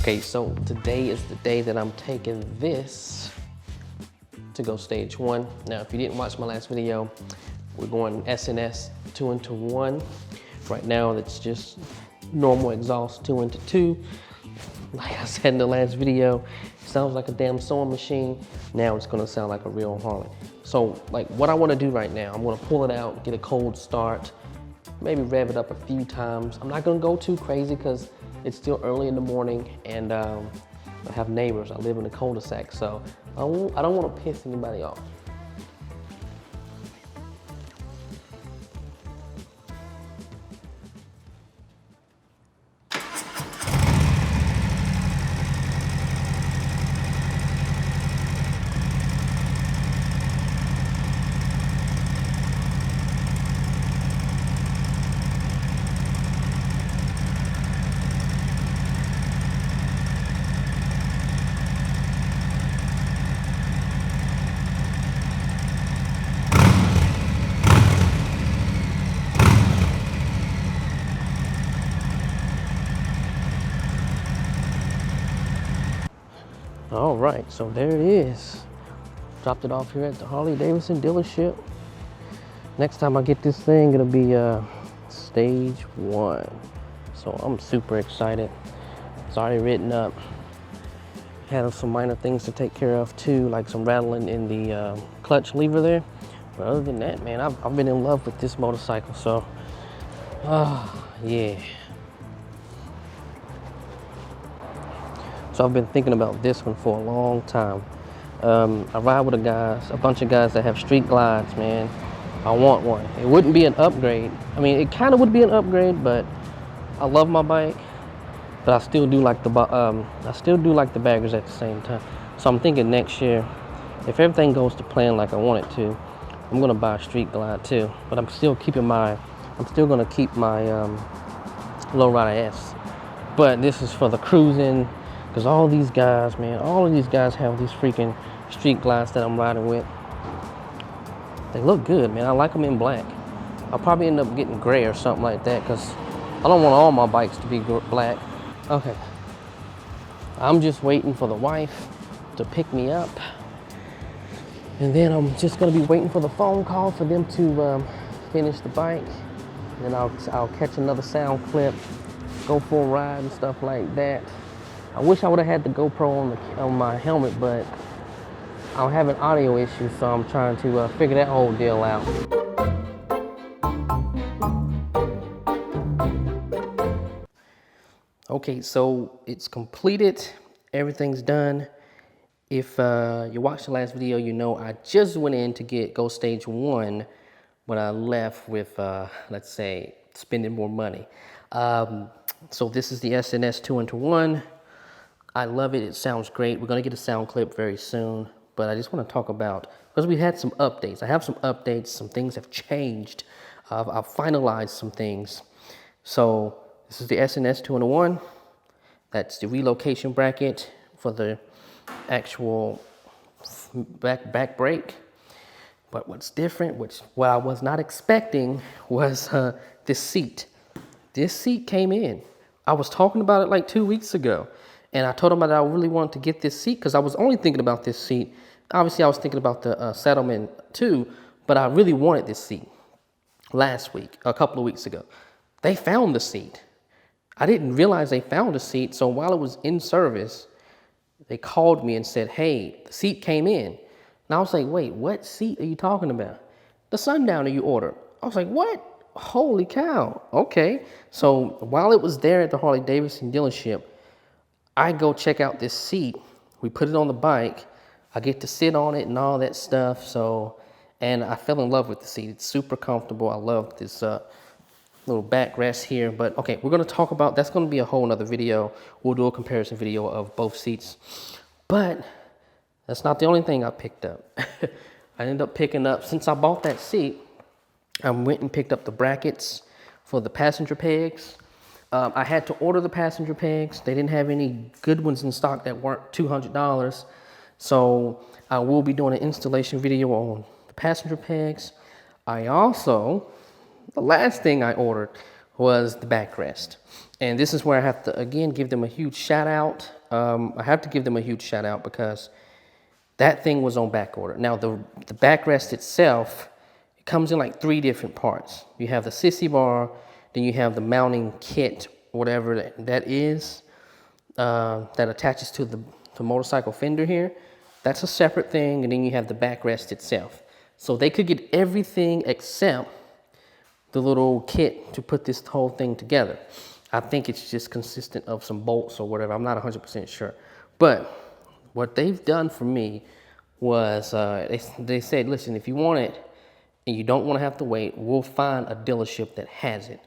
Okay, so today is the day that I'm taking this to go stage 1. Now, if you didn't watch my last video, we're going SNS 2 into 1. Right now, it's just normal exhaust 2 into 2. Like I said in the last video, it sounds like a damn sewing machine. Now it's gonna sound like a real Harley. So, like, what I wanna do right now, I'm gonna pull it out, get a cold start, maybe rev it up a few times. I'm not gonna go too crazy because it's still early in the morning and I have neighbors. I live in a cul-de-sac, so I don't want to piss anybody off. All right, so there it is. Dropped it off here at the Harley Davidson dealership. Next time I get this thing, it'll be stage 1. So I'm super excited. It's already written up. Had some minor things to take care of too, like some rattling in the clutch lever there. But other than that, man, I've been in love with this motorcycle. So, yeah. So I've been thinking about this one for a long time. I ride with a bunch of guys that have street glides, man. I want one. It wouldn't be an upgrade. I mean, it kind of would be an upgrade, but I love my bike. But I still do like the baggers at the same time. So I'm thinking next year, if everything goes to plan like I want it to, I'm gonna buy a street glide too. But I'm still gonna keep my Lowrider S. But this is for the cruising. Because all these guys, man, all of these guys have these freaking street glides that I'm riding with. They look good, man. I like them in black. I'll probably end up getting gray or something like that because I don't want all my bikes to be black. Okay. I'm just waiting for the wife to pick me up. And then I'm just going to be waiting for the phone call for them to finish the bike. Then I'll catch another sound clip, go for a ride and stuff like that. I wish I would have had the GoPro on my helmet, but I'm having audio issues, so I'm trying to figure that whole deal out. Okay, so it's completed. Everything's done. If you watched the last video, you know I just went in to go stage 1, but I left with, let's say, spending more money. So this is the SNS 2 into 1. I love it. It sounds great. We're going to get a sound clip very soon, but I just want to talk about, because we had some updates. I have some updates. Some things have changed. I've finalized some things. So this is the SNS 2 into 1. That's the relocation bracket for the actual back brake. But what's different, what I was not expecting, was this seat. This seat came in. I was talking about it like 2 weeks ago. And I told him that I really wanted to get this seat because I was only thinking about this seat. Obviously, I was thinking about the Settlement too, but I really wanted this seat a couple of weeks ago. They found the seat. I didn't realize they found the seat. So while it was in service, they called me and said, hey, the seat came in. And I was like, wait, what seat are you talking about? The Sundowner you ordered. I was like, what? Holy cow. Okay. So while it was there at the Harley Davidson dealership, I go check out this seat. We put it on the bike. I get to sit on it and all that stuff. And I fell in love with the seat. It's super comfortable. I love this little backrest here. But okay, we're going to talk about, that's going to be a whole nother video. We'll do a comparison video of both seats. But that's not the only thing I picked up. I ended up picking up, since I bought that seat, I went and picked up the brackets for the passenger pegs. I had to order the passenger pegs. They didn't have any good ones in stock that weren't $200. So I will be doing an installation video on the passenger pegs. The last thing I ordered was the backrest. And this is where I have to, again, give them a huge shout out. I have to give them a huge shout out because that thing was on back order. Now the backrest itself, it comes in like 3 different parts. You have the sissy bar, then you have the mounting kit, whatever that is, that attaches to the motorcycle fender here. That's a separate thing, and then you have the backrest itself. So they could get everything except the little kit to put this whole thing together. I think it's just consistent of some bolts or whatever. I'm not 100% sure. But what they've done for me was they said, listen, if you want it and you don't want to have to wait, we'll find a dealership that has it.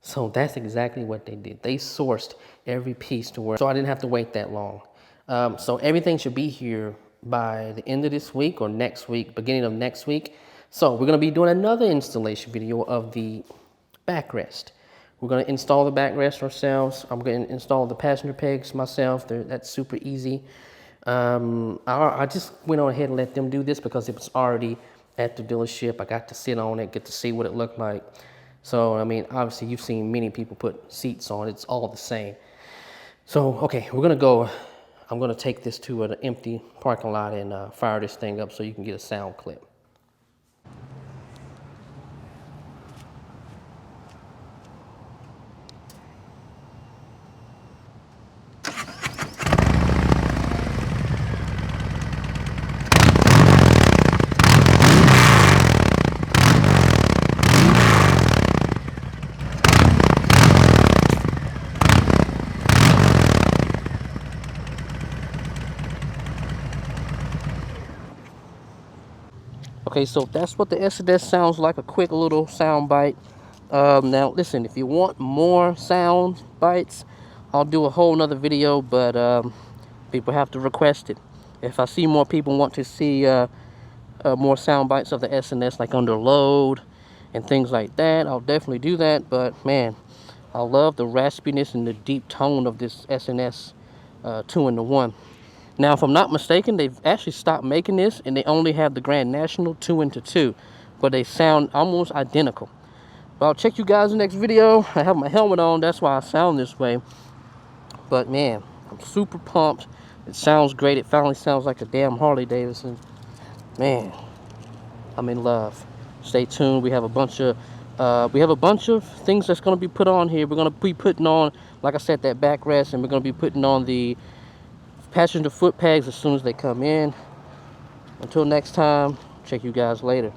So that's exactly what they did. They sourced every piece to where, so I didn't have to wait that long. So everything should be here by the end of this week or next week, beginning of next week. So we're going to be doing another installation video of the backrest. We're going to install the backrest ourselves. I'm going to install the passenger pegs myself. That's super easy. I just went on ahead and let them do this because it was already at the dealership. I got to sit on it, get to see what it looked like. So, I mean, obviously you've seen many people put seats on. It's all the same. So, okay, we're going to go. I'm going to take this to an empty parking lot and fire this thing up so you can get a sound clip. Okay, so that's what the S&S sounds like, a quick little sound bite. Now, listen, if you want more sound bites, I'll do a whole nother video, but people have to request it. If I see more people want to see more sound bites of the S&S, like under load and things like that, I'll definitely do that. But, man, I love the raspiness and the deep tone of this S&S 2-in-1. Now, if I'm not mistaken, they've actually stopped making this, and they only have the Grand National 2-in-2, but they sound almost identical. But I'll check you guys in the next video. I have my helmet on, that's why I sound this way. But man, I'm super pumped. It sounds great. It finally sounds like a damn Harley Davidson. Man, I'm in love. Stay tuned. We have a bunch of things that's going to be put on here. We're going to be putting on, like I said, that backrest, and we're going to be putting on the passenger foot pegs as soon as they come in. Until next time, check you guys later.